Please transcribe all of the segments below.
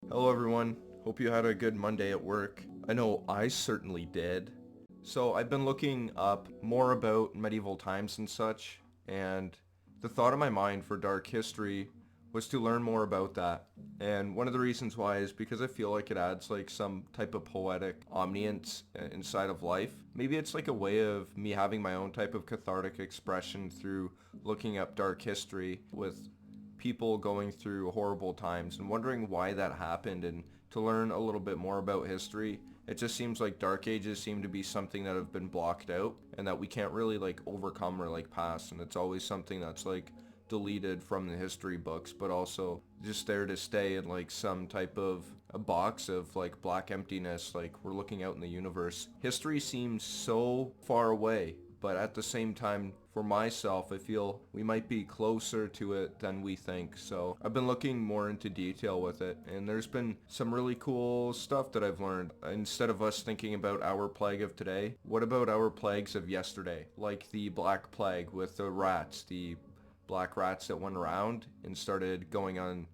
Hello everyone, hope you had a good Monday at work. I know I certainly did. So I've been looking up more about medieval times and such, and the thought in my mind for dark history was to learn more about that. And one of the reasons why is because I feel like it adds like some type of poetic omniscience inside of life. Maybe it's like a way of me having my own type of cathartic expression through looking up dark history with people going through horrible times and wondering why that happened, and to learn a little bit more about history. It just seems like dark ages seem to be something that have been blocked out and that we can't really like overcome or like pass, and it's always something that's like deleted from the history books, but also just there to stay in like some type of a box of like black emptiness, like we're looking out in the universe. History seems so far away, but at the same time, for myself, I feel we might be closer to it than we think. So I've been looking more into detail with it, and there's been some really cool stuff that I've learned. Instead of us thinking about our plague of today, what about our plagues of yesterday? Like the Black Plague with the rats, the black rats that went around and started going on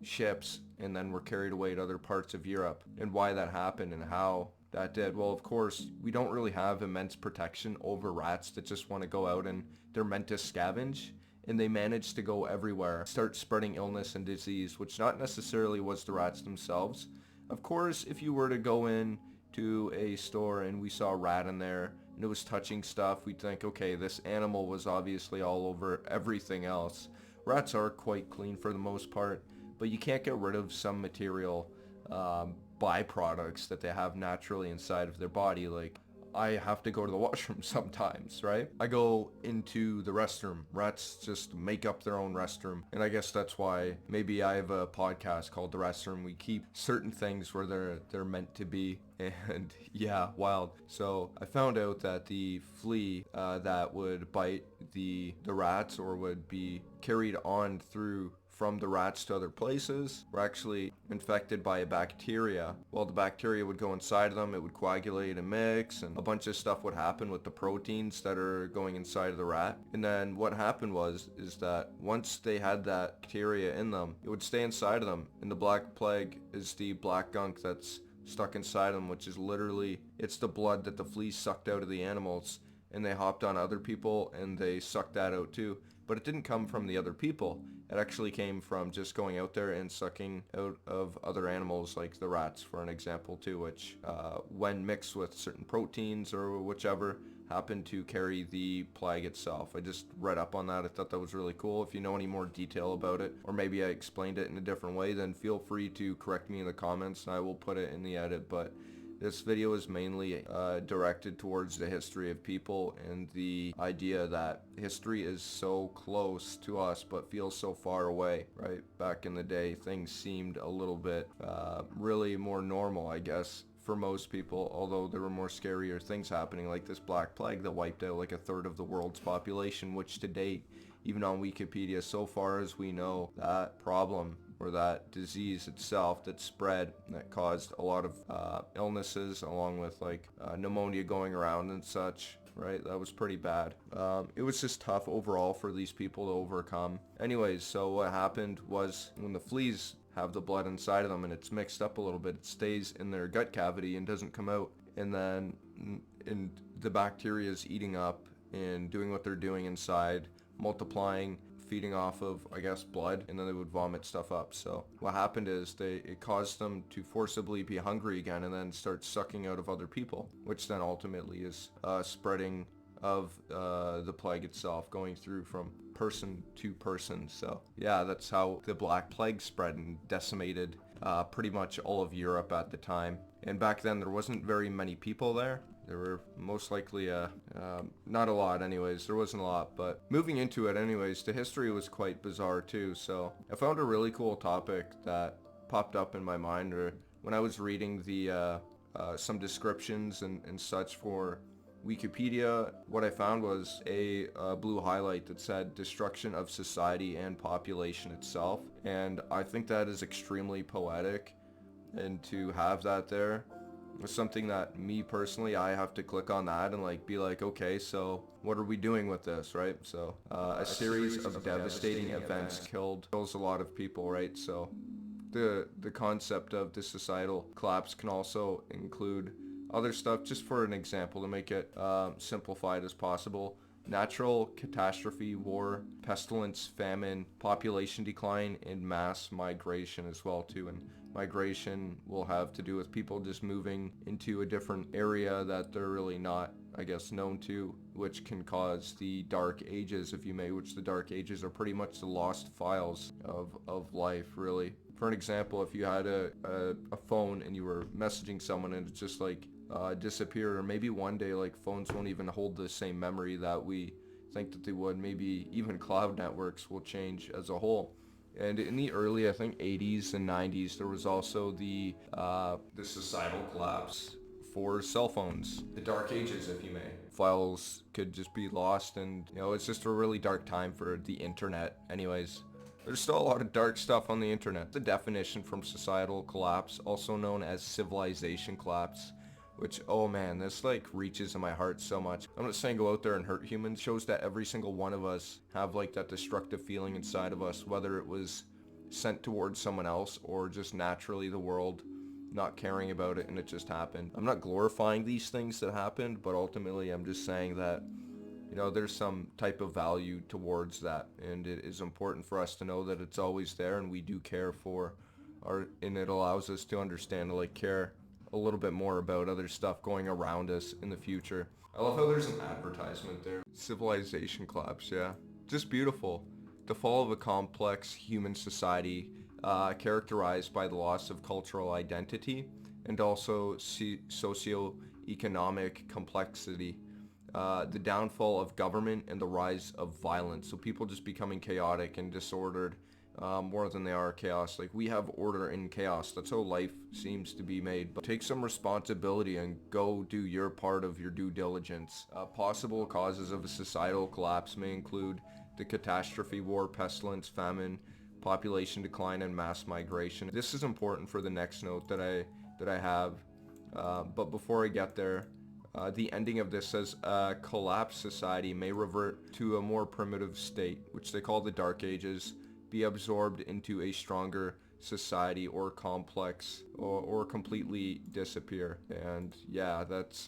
ships and then were carried away to other parts of Europe, and why that happened and how that did. Well, of course, we don't really have immense protection over rats that just want to go out and they're meant to scavenge, and they manage to go everywhere, start spreading illness and disease, which not necessarily was the rats themselves. Of course, if you were to go in to a store and we saw a rat in there and it was touching stuff, we'd think, okay, this animal was obviously all over everything else. Rats are quite clean for the most part, but you can't get rid of some material byproducts that they have naturally inside of their body. Like, I have to go to the washroom sometimes, right? I go into the restroom. Rats just make up their own restroom. And I guess that's why maybe I have a podcast called The Restroom. We keep certain things where they're meant to be. And yeah, wild. So I found out that the flea that would bite the rats or would be carried on through from the rats to other places were actually infected by a bacteria. Well, the bacteria would go inside of them, it would coagulate and mix, and a bunch of stuff would happen with the proteins that are going inside of the rat. And then what happened is that once they had that bacteria in them, it would stay inside of them. And the Black Plague is the black gunk that's stuck inside them, which is literally, it's the blood that the fleas sucked out of the animals, and they hopped on other people and they sucked that out too. But it didn't come from the other people. It actually came from just going out there and sucking out of other animals, like the rats, for an example too, which when mixed with certain proteins or whichever, happened to carry the plague itself. I just read up on that. I thought that was really cool. If you know any more detail about it, or maybe I explained it in a different way, then feel free to correct me in the comments and I will put it in the edit. But this video is mainly directed towards the history of people and the idea that history is so close to us but feels so far away, right? Back in the day, things seemed a little bit really more normal, I guess, for most people, although there were more scarier things happening, like this Black Plague that wiped out like a third of the world's population, which to date, even on Wikipedia, so far as we know, that problem or that disease itself that spread, that caused a lot of illnesses, along with like pneumonia going around and such, right? That was pretty bad. It was just tough overall for these people to overcome. Anyways, so what happened was when the fleas have the blood inside of them and it's mixed up a little bit, it stays in their gut cavity and doesn't come out. And then the bacteria is eating up and doing what they're doing inside, multiplying, feeding off of, I guess, blood, and then they would vomit stuff up. So what happened is it caused them to forcibly be hungry again and then start sucking out of other people, which then ultimately is spreading of the plague itself, going through from person to person. So yeah, that's how the Black Plague spread and decimated pretty much all of Europe at the time. And back then there wasn't very many people there. There were most likely not a lot anyways. There wasn't a lot, but moving into it anyways, the history was quite bizarre too. So I found a really cool topic that popped up in my mind, or when I was reading the some descriptions and such for Wikipedia. What I found was a blue highlight that said destruction of society and population itself, and I think that is extremely poetic, and to have that there was something that me personally, I have to click on that and like be like, okay, so what are we doing with this, right? So a series of devastating events kills a lot of people, right? So the concept of the societal collapse can also include other stuff. Just for an example, to make it simplified as possible: natural catastrophe, war, pestilence, famine, population decline, and mass migration as well too. And migration will have to do with people just moving into a different area that they're really not, I guess, known to, which can cause the dark ages, if you may, which the dark ages are pretty much the lost files of life, really. For an example, if you had a phone and you were messaging someone and it just like disappeared, or maybe one day like phones won't even hold the same memory that we think that they would. Maybe even cloud networks will change as a whole. And in the early, I think, 80s and 90s, there was also the societal collapse for cell phones. The dark ages, if you may. Files could just be lost, and it's just a really dark time for the internet. Anyways, there's still a lot of dark stuff on the internet. The definition from societal collapse, also known as civilization collapse, which, oh man, this like reaches in my heart so much. I'm not saying go out there and hurt humans. It shows that every single one of us have like that destructive feeling inside of us, whether it was sent towards someone else or just naturally the world not caring about it and it just happened. I'm not glorifying these things that happened, but ultimately I'm just saying that there's some type of value towards that, and it is important for us to know that it's always there, and we do care for and it allows us to understand, to like care a little bit more about other stuff going around us in the future. I love how there's an advertisement there. Civilization collapse, yeah. Just beautiful. The fall of a complex human society characterized by the loss of cultural identity and also socio-economic complexity. The downfall of government and the rise of violence. So people just becoming chaotic and disordered more than they are chaos. Like, we have order in chaos. That's how life seems to be made. But take some responsibility and go do your part of your due diligence. Possible causes of a societal collapse may include the catastrophe, war, pestilence, famine, population decline, and mass migration. This is important for the next note that I have. But before I get there, the ending of this says collapsed society may revert to a more primitive state, which they call the Dark Ages, be absorbed into a stronger society, or complex, or completely disappear. And yeah, that's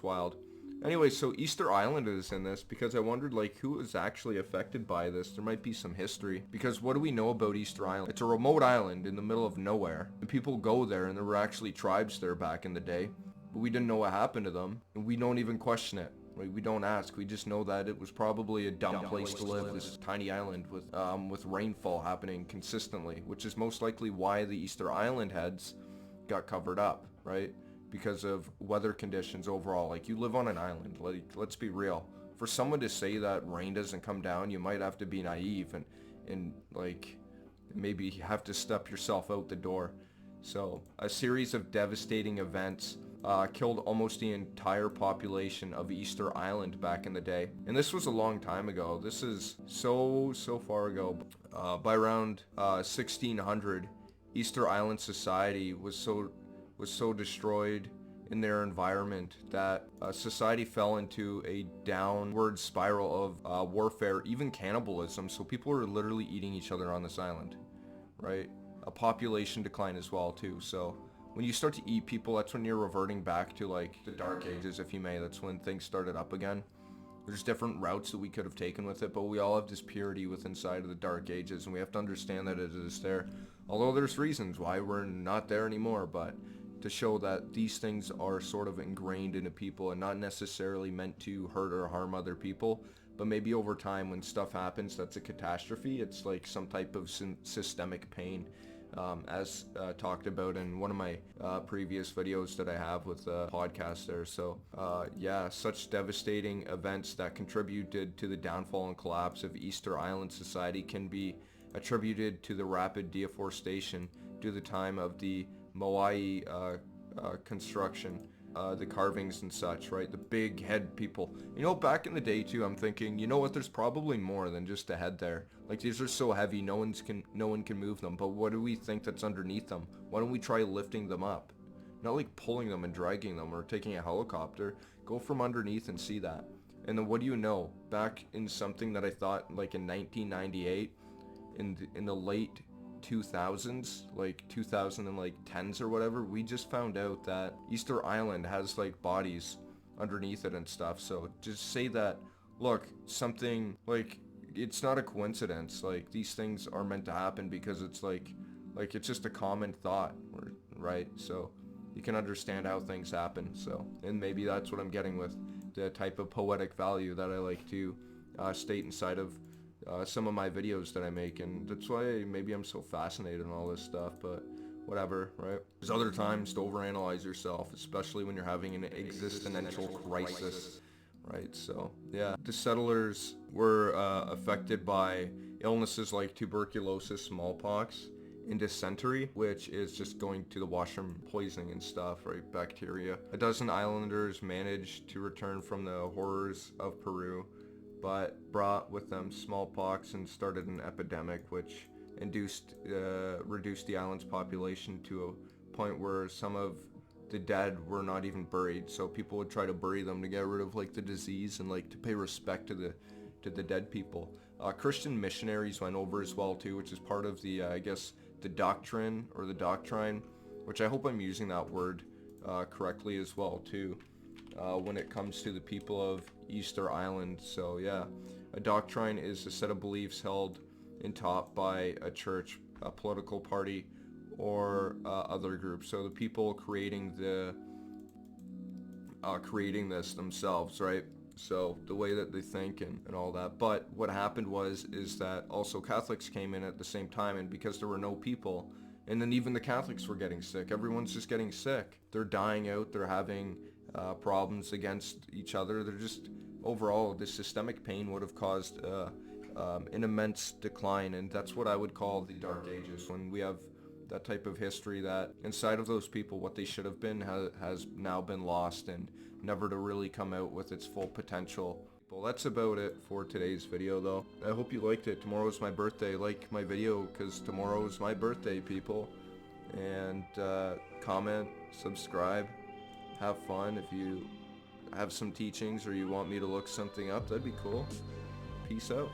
wild. Anyway, so Easter Island is in this because I wondered like who is actually affected by this. There might be some history, because what do we know about Easter Island? It's a remote island in the middle of nowhere, and people go there, and there were actually tribes there back in the day, but we didn't know what happened to them, and we don't even question it. Right? We don't ask. We just know that it was probably a dumb place to live, this tiny island with rainfall happening consistently, which is most likely why the Easter Island heads got covered up, right? Because of weather conditions overall. Like, you live on an island. Like, let's be real. For someone to say that rain doesn't come down, you might have to be naive and like maybe have to step yourself out the door. So a series of devastating events killed almost the entire population of Easter Island back in the day. And this was a long time ago. This is so far ago. By around 1600, Easter Island society was so destroyed in their environment that society fell into a downward spiral of warfare, even cannibalism. So people were literally eating each other on this island, right? A population decline as well too. So when you start to eat people, that's when you're reverting back to like the Dark Ages, if you may. That's when things started up again. There's different routes that we could have taken with it, but we all have this purity within inside of the Dark Ages, and we have to understand that it is there. Although there's reasons why we're not there anymore, but to show that these things are sort of ingrained into people and not necessarily meant to hurt or harm other people, but maybe over time when stuff happens that's a catastrophe, it's like some type of systemic pain. As talked about in one of my previous videos that I have with the podcast there. So yeah, such devastating events that contributed to the downfall and collapse of Easter Island society can be attributed to the rapid deforestation due to the time of the Moai construction, the carvings and such, right? The big head people. Back in the day too, I'm thinking, you know what, there's probably more than just a head there. Like, these are so heavy, no one can move them. But what do we think that's underneath them? Why don't we try lifting them up? Not like pulling them and dragging them or taking a helicopter. Go from underneath and see that. And then what do you know? Back in something that I thought like in 1998, in the late 2000s, like 2010s or whatever, we just found out that Easter Island has like bodies underneath it and stuff. So just say that, look, something like, it's not a coincidence. Like, these things are meant to happen because it's like it's just a common thought, right? So you can understand how things happen. So, and maybe that's what I'm getting with the type of poetic value that I like to state inside of some of my videos that I make, and that's why maybe I'm so fascinated in all this stuff. But whatever, right? There's other times to overanalyze yourself, especially when you're having an existential crisis, right? So yeah, the settlers were affected by illnesses like tuberculosis, smallpox, and dysentery, which is just going to the washroom poisoning and stuff, right? Bacteria. A dozen islanders managed to return from the horrors of Peru, but brought with them smallpox and started an epidemic which reduced the island's population to a point where some of the dead were not even buried. So people would try to bury them to get rid of like the disease and like to pay respect to the dead people. Christian missionaries went over as well too, which is part of the I guess the doctrine or the doctrine, which I hope I'm using that word correctly as well too, when it comes to the people of Easter Island. So yeah, a doctrine is a set of beliefs held and taught by a church, a political party, or other groups. So the people creating this themselves, right? So the way that they think and all that. But what happened is that also Catholics came in at the same time, and because there were no people, and then even the Catholics were getting sick. Everyone's just getting sick. They're dying out. They're having problems against each other. They're just, overall, the systemic pain would have caused an immense decline, and that's what I would call the Dark Ages, when we have that type of history that inside of those people, what they should have been has now been lost and never to really come out with its full potential. Well, that's about it for today's video though. I hope you liked it. Tomorrow's my birthday. Like my video because tomorrow is my birthday, people. And comment, subscribe, have fun. If you have some teachings or you want me to look something up, that'd be cool. Peace out.